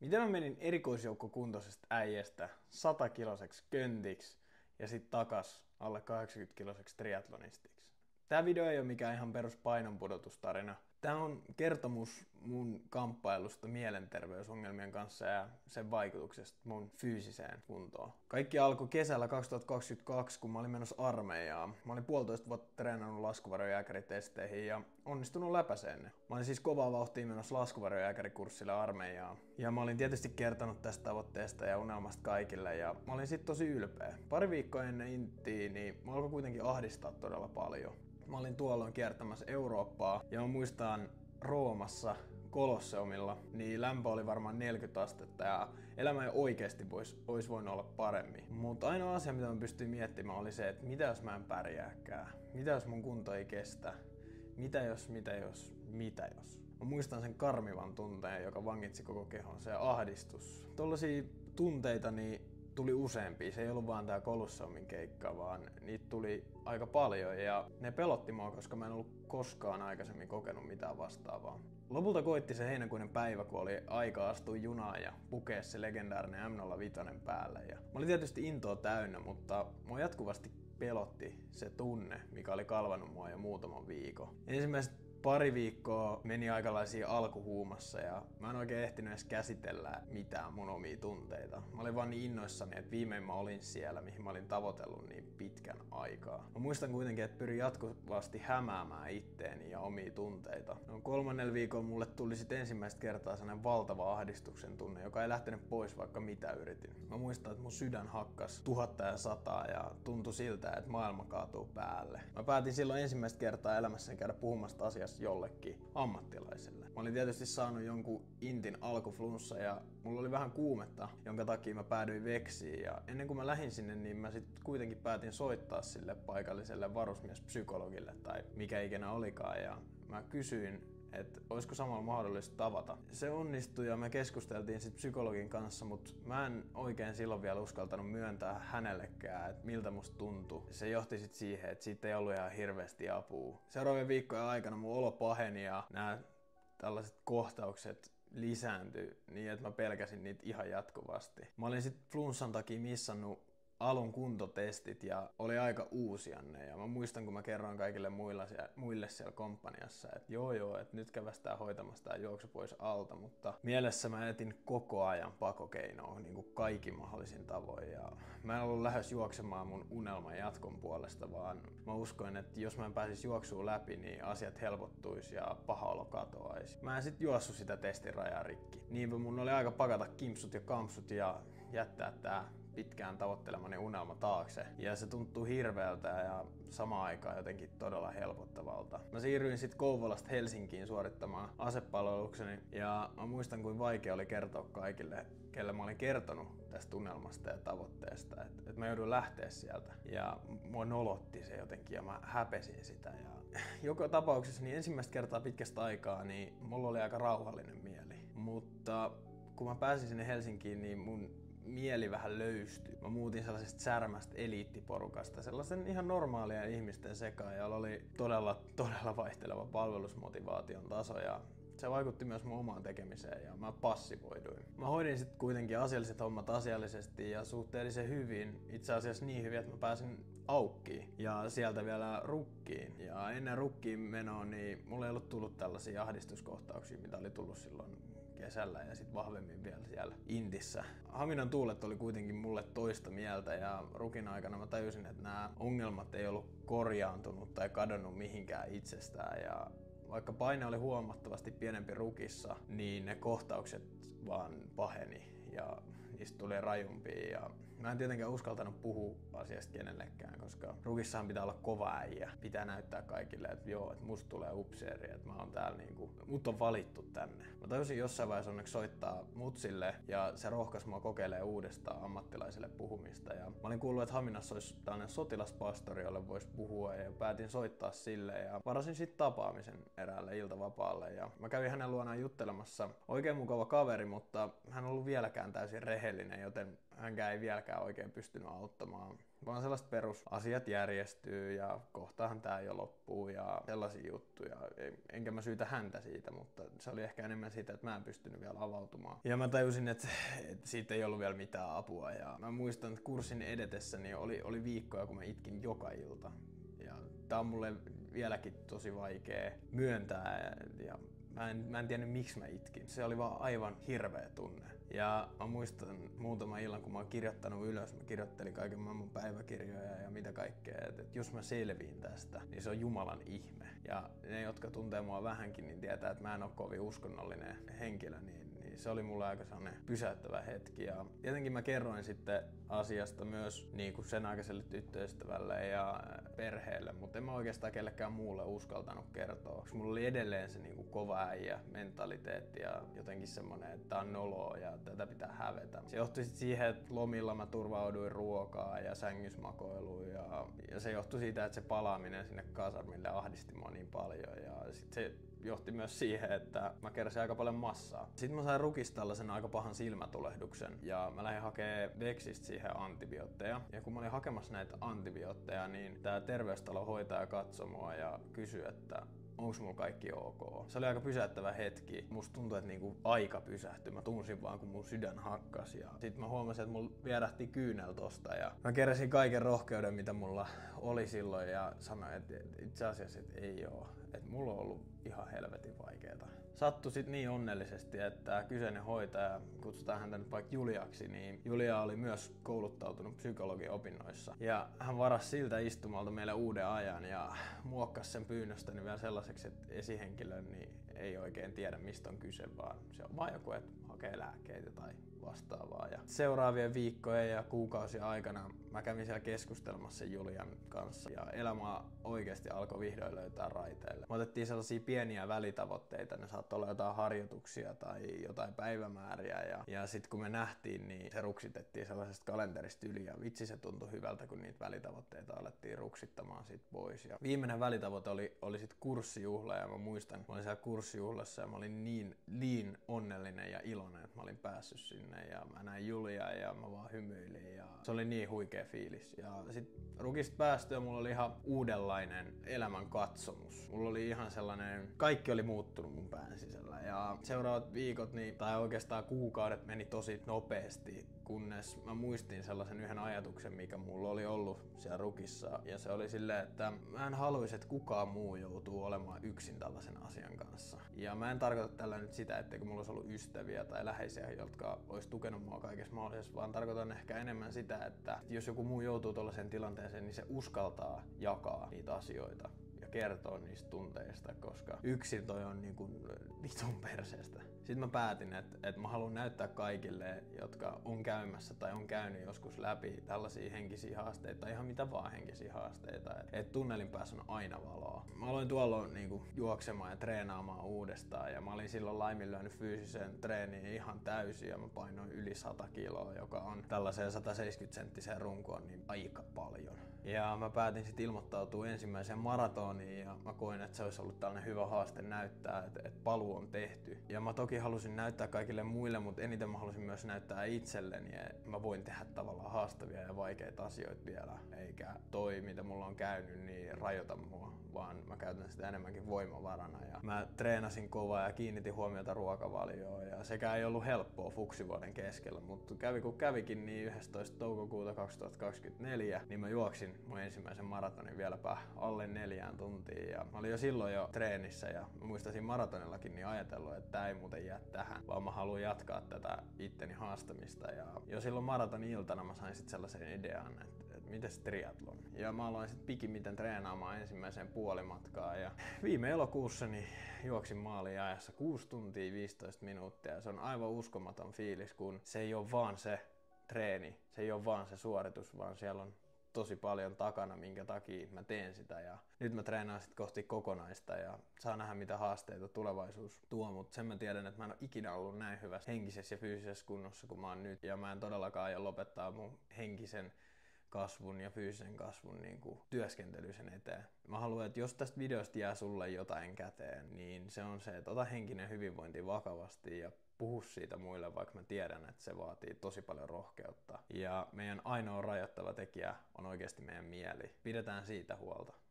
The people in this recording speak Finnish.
Miten mä menin erikoisjoukkokuntoisesta äijästä 100-kiloseksi köntiksi ja sit takas alle 80-kiloseksi triathlonistiksi? Tää video ei ole mikään ihan perus painonpudotustarina. Tää on kertomus mun kamppailusta mielenterveysongelmien kanssa ja sen vaikutuksesta mun fyysiseen kuntoon. Kaikki alkoi kesällä 2022, kun mä olin menossa armeijaan. Mä olin 1,5 vuotta treenannut laskuvarjojääkäritesteihin ja onnistunut läpäiseen ne. Mä olin siis kovaa vauhtia menossa laskuvarjojääkärikurssille armeijaan. Ja mä olin tietysti kertonut tästä tavoitteesta ja unelmasta kaikille ja mä olin sit tosi ylpeä. Pari viikkoa ennen intiä, niin mä alkoi kuitenkin ahdistaa todella paljon. Mä olin tuolloin kiertämässä Eurooppaa ja mä muistan Roomassa Kolosseumilla, niin lämpö oli varmaan 40 astetta ja elämä ei oikeasti olisi voinut olla paremmin. Mutta ainoa asia, mitä mä pystyin miettimään, oli se, että mitä jos mä en pärjääkään? Mitä jos mun kunto ei kestä? Mitä jos? Mä muistan sen karmivan tunteen, joka vangitsi koko kehon, se ahdistus. Tollaisia tunteita niin tuli useampia. Se ei ollut vaan tää Kolosseumin keikka, vaan niitä tuli aika paljon ja ne pelotti mua, koska mä en ollut koskaan aikaisemmin kokenut mitään vastaavaa. Lopulta koitti se heinäkuinen päivä, kun oli aika astua junaan ja pukea se legendaarinen M05 päälle. Ja mä olin tietysti intoa täynnä, mutta mua jatkuvasti pelotti se tunne, mikä oli kalvanut mua jo muutaman viikon. Ensimmäiset pari viikkoa meni aikalaisia alkuhuumassa ja mä en oikein ehtinyt edes käsitellä mitään mun omia tunteita. Mä olin vaan niin innoissani, että viimein mä olin siellä, mihin mä olin tavoitellut niin pitkän aikaa. Mä muistan kuitenkin, että pyrin jatkuvasti hämäämään itteeni ja omia tunteita. No 3. viikolla mulle tuli sitten ensimmäistä kertaa sellainen valtava ahdistuksen tunne, joka ei lähtenyt pois vaikka mitä yritin. Mä muistan, että mun sydän hakkas 1000 ja 100 ja tuntui siltä, että maailma kaatuu päälle. Mä päätin silloin ensimmäistä kertaa elämässäni käydä puhumasta asiasta jollekin ammattilaiselle. Mä olin tietysti saanut jonkun intin alkuflunssa ja mulla oli vähän kuumetta, jonka takia mä päädyin veksiin. Ja ennen kuin mä lähdin sinne, niin mä sitten kuitenkin päätin soittaa sille paikalliselle varusmiespsykologille tai mikä ikinä olikaan. Ja mä kysyin, että olisiko samalla mahdollista tavata. Se onnistui ja me keskusteltiin sitten psykologin kanssa, mutta mä en oikein silloin vielä uskaltanut myöntää hänellekään, että miltä musta tuntui. Se johti sitten siihen, että siitä ei ollut ihan hirveästi apua. Seuraavien viikkojen aikana mun olo paheni ja nämä tällaiset kohtaukset lisääntyi niin, että mä pelkäsin niitä ihan jatkuvasti. Mä olin sitten flunssan takia missannut alun kuntotestit ja oli aika uusia ne. Ja mä muistan, kun mä kerroin kaikille muille siellä komppaniassa, että joo, että nyt kävästään hoitamassa tää juoksu pois alta, mutta mielessä mä etin koko ajan pakokeinoa niin kuin kaikin mahdollisin tavoin. Ja mä en ollut lähes juoksemaan mun unelman jatkon puolesta, vaan mä uskoin, että jos mä en pääsisi juoksuun läpi, niin asiat helpottuisi ja paha olo katoaisi. Mä en sit juossut sitä testin rajaa rikki. Niinpä mun oli aika pakata kimpsut ja kampsut ja jättää tää pitkään tavoittelemani unelma taakse. Ja se tuntuu hirveältä ja samaan aikaan jotenkin todella helpottavalta. Mä siirryin sitten Kouvolasta Helsinkiin suorittamaan asepalvelukseni ja mä muistan, kuin vaikea oli kertoa kaikille, kelle mä olin kertonut tästä unelmasta ja tavoitteesta, että mä joudun lähteä sieltä. Ja mua nolotti se jotenkin ja mä häpesin sitä. Ja joka tapauksessa niin ensimmäistä kertaa pitkästä aikaa niin mulla oli aika rauhallinen mieli. Mutta kun mä pääsin sinne Helsinkiin, niin mun mieli vähän löystyi. Mä muutin sellaisesta särmästä eliittiporukasta sellaisen ihan normaalien ihmisten sekaan, jolla oli todella vaihteleva palvelusmotivaation taso ja se vaikutti myös mun omaan tekemiseen ja mä passivoiduin. Mä hoidin sitten kuitenkin asialliset hommat asiallisesti ja suhteellisen hyvin. Itse asiassa niin hyvin, että mä pääsin aukkiin ja sieltä vielä rukkiin. Ja ennen rukkiin menoa niin mulla ei ollut tullut tällaisia ahdistuskohtauksia, mitä oli tullut silloin kesällä ja sitten vahvemmin vielä siellä Intissä. Haminan tuulet oli kuitenkin mulle toista mieltä ja rukin aikana mä tajusin, että nämä ongelmat ei ollut korjaantunut tai kadonnut mihinkään itsestään. Ja vaikka paine oli huomattavasti pienempi rukissa, niin ne kohtaukset vaan paheni ja niistä tuli rajumpia. Ja mä en tietenkään uskaltanut puhua asiasta kenellekään, koska rukissahan pitää olla kova äijä. Pitää näyttää kaikille, että joo, että musta tulee upseeri, että mä oon täällä niinku, mut on valittu tänne. Mä tajusin jossain vaiheessa onneksi soittaa mutsille ja se rohkaisi mua kokeilemaan uudestaan ammattilaiselle puhumista. Ja mä olin kuullut, että Haminassa olisi tällainen sotilaspastori, jolle voisi puhua ja päätin soittaa sille ja varasin sitten tapaamisen eräälle iltavapaalle. Ja mä kävin hänen luonaan juttelemassa. Oikein mukava kaveri, mutta hän ei ollut vieläkään vieläkään täysin rehellinen, joten hänkään ei vieläkään oikein pystynyt auttamaan. Vaan sellaiset perusasiat järjestyy ja kohtahan tää jo loppuu ja sellaisia juttuja. Enkä mä syytä häntä siitä, mutta se oli ehkä enemmän siitä, että mä en pystynyt vielä avautumaan. Ja mä tajusin, että siitä ei ollut vielä mitään apua. Ja mä muistan, että kurssin edetessäni oli viikkoja, kun mä itkin joka ilta. Ja tää on mulle vieläkin tosi vaikea myöntää ja mä en tiennyt miksi mä itkin. Se oli vaan aivan hirveä tunne. Ja mä muistan muutaman illan, kun mä oon kirjoittanut ylös, mä kirjoittelin kaiken maailman päiväkirjoja ja mitä kaikkea, että jos mä selviin tästä, niin se on Jumalan ihme. Ja ne, jotka tuntee mua vähänkin, niin tietää, että mä en oo kovin uskonnollinen henkilö, niin se oli mulle aika sellainen pysäyttävä hetki. Ja tietenkin mä kerroin sitten asiasta myös niin kuin sen aikaiselle tyttöystävälle ja perheelle, mutta en mä oikeastaan kellekään muulle uskaltanut kertoa. Koska mulla oli edelleen se niin kuin kova äijä mentaliteetti ja jotenkin semmonen, että tää on noloa ja tätä pitää hävetä. Se johtui sitten siihen, että lomilla mä turvauduin ruokaa ja sängysmakoiluun ja se johtui siitä, että se palaaminen sinne kasarmille ahdisti mua niin paljon ja sit se johti myös siihen, että mä keräsin aika paljon massaa. Sitten mä sain rukista tällaisen aika pahan silmätulehduksen ja mä lähdin hakemaan Vexistä siihen antibiootteja. Ja kun mä olin hakemassa näitä antibiootteja, niin tää terveystalon hoitaja katsoi mua ja kysyi, että onko mulla kaikki ok. Se oli aika pysäyttävä hetki. Musta tuntui, että niinku aika pysähtyi. Mä tunsin vaan, kun mun sydän hakkas. Ja sit mä huomasin, että mulla vierähti kyynel tosta. Ja mä keräsin kaiken rohkeuden, mitä mulla oli silloin. Ja sanoin, että itse asiassa että ei oo. Että mulla on ollut ihan helvetin vaikeeta. Sattui sit niin onnellisesti, että kyseinen hoitaja, kutsutaan häntä nyt vaikka Juliaksi, niin Julia oli myös kouluttautunut psykologian opinnoissa. Ja hän varasi siltä istumalta meille uuden ajan ja muokkasi sen pyynnöstäni vielä sellaiseksi, että esihenkilö niin ei oikein tiedä mistä on kyse, vaan se on vaan joku, että hakee lääkkeitä tai vastaavaa. Ja seuraavien viikkojen ja kuukausien aikana mä kävin siellä keskustelemassa Julian kanssa ja elämä oikeasti alkoi vihdoin löytää raiteille. Me otettiin sellaisia pieniä välitavoitteita, ne saattoi olla jotain harjoituksia tai jotain päivämääriä ja sitten kun me nähtiin, niin se ruksitettiin sellaisesta kalenterista yli ja vitsi se tuntui hyvältä, kun niitä välitavoitteita alettiin ruksittamaan siitä pois. Ja viimeinen välitavoite oli sitten kurssijuhla ja mä muistan, mä olin siellä kurssijuhlassa ja mä olin niin onnellinen ja iloinen, että mä olin päässyt sinne ja mä näin Juliaa ja mä vaan hymyilin ja se oli niin huikea fiilis. Ja sit rukista päästyä mulla oli ihan uudenlainen elämän katsomus. Mulla oli ihan sellainen, kaikki oli muuttunut mun pään sisällä ja seuraavat viikot tai oikeastaan kuukaudet meni tosi nopeasti, kunnes mä muistin sellaisen yhden ajatuksen, mikä mulla oli ollut siellä rukissa ja se oli silleen, että mä en haluaisi, että kukaan muu joutuu olemaan yksin tällaisen asian kanssa. Ja mä en tarkoita tällä nyt sitä, etteikö mulla olisi ollut ystäviä tai läheisiä, jotka olisi tukenut mua kaikessa mahdollisessa, vaan tarkoitan ehkä enemmän sitä, että jos joku muu joutuu tuollaiseen tilanteeseen, niin se uskaltaa jakaa niitä asioita ja kertoa niistä tunteista, koska yksin toi on niin kuin vitun perseestä. Sitten mä päätin, että mä haluan näyttää kaikille, jotka on käymässä tai on käynyt joskus läpi tällaisia henkisiä haasteita tai ihan mitä vaan henkisiä haasteita, että tunnelin päässä on aina valoa. Mä aloin tuolla niin kuin juoksemaan ja treenaamaan uudestaan ja mä olin silloin laiminlyönyt fyysiseen treeniin ihan täysin ja mä painoin yli 100 kiloa, joka on tällaiseen 170-senttiseen runkoon niin aika paljon. Ja mä päätin sitten ilmoittautua ensimmäiseen maratoniin ja mä koin, että se olisi ollut tällainen hyvä haaste näyttää, että paluu on tehty. Ja mä toki halusin näyttää kaikille muille, mutta eniten mä halusin myös näyttää itselleni, että mä voin tehdä tavallaan haastavia ja vaikeita asioita vielä. Eikä toi, mitä mulla on käynyt, niin rajoita mua, vaan mä käytän sitä enemmänkin voimavarana. Ja mä treenasin kovaa ja kiinnitin huomiota ruokavalioon ja sekä ei ollut helppoa fuksivuoden keskellä, mutta kävi kun kävikin, niin 11. toukokuuta 2024, niin mä juoksin mun ensimmäisen maratonin vieläpä alle 4 tuntiin ja mä olin jo silloin treenissä ja mä muistan maratonillakin niin ajatellut, että tää ei muuten jää tähän, vaan mä haluan jatkaa tätä itteni haastamista ja jo silloin maratonin iltana mä sain sit sellaisen idean, että mites triathlon. Ja mä aloin sit pikimiten treenaamaan ensimmäiseen puolimatkaa ja viime elokuussa niin juoksin maaliin ajassa 6 tuntia 15 minuuttia ja se on aivan uskomaton fiilis, kun se ei ole vaan se treeni, se ei ole vaan se suoritus, vaan siellä on tosi paljon takana, minkä takia mä teen sitä ja nyt mä treenaan sit kohti kokonaista ja saa nähdä mitä haasteita tulevaisuus tuo, mutta sen mä tiedän, että mä en ole ikinä ollut näin hyvässä henkisessä ja fyysisessä kunnossa kuin mä oon nyt ja mä en todellakaan aio lopettaa mun henkisen kasvun ja fyysisen kasvun niin kuin työskentely sen eteen. Mä haluan, että jos tästä videosta jää sulle jotain käteen, niin se on se, että ota henkinen hyvinvointi vakavasti ja puhu siitä muille, vaikka mä tiedän, että se vaatii tosi paljon rohkeutta. Ja meidän ainoa rajoittava tekijä on oikeasti meidän mieli. Pidetään siitä huolta.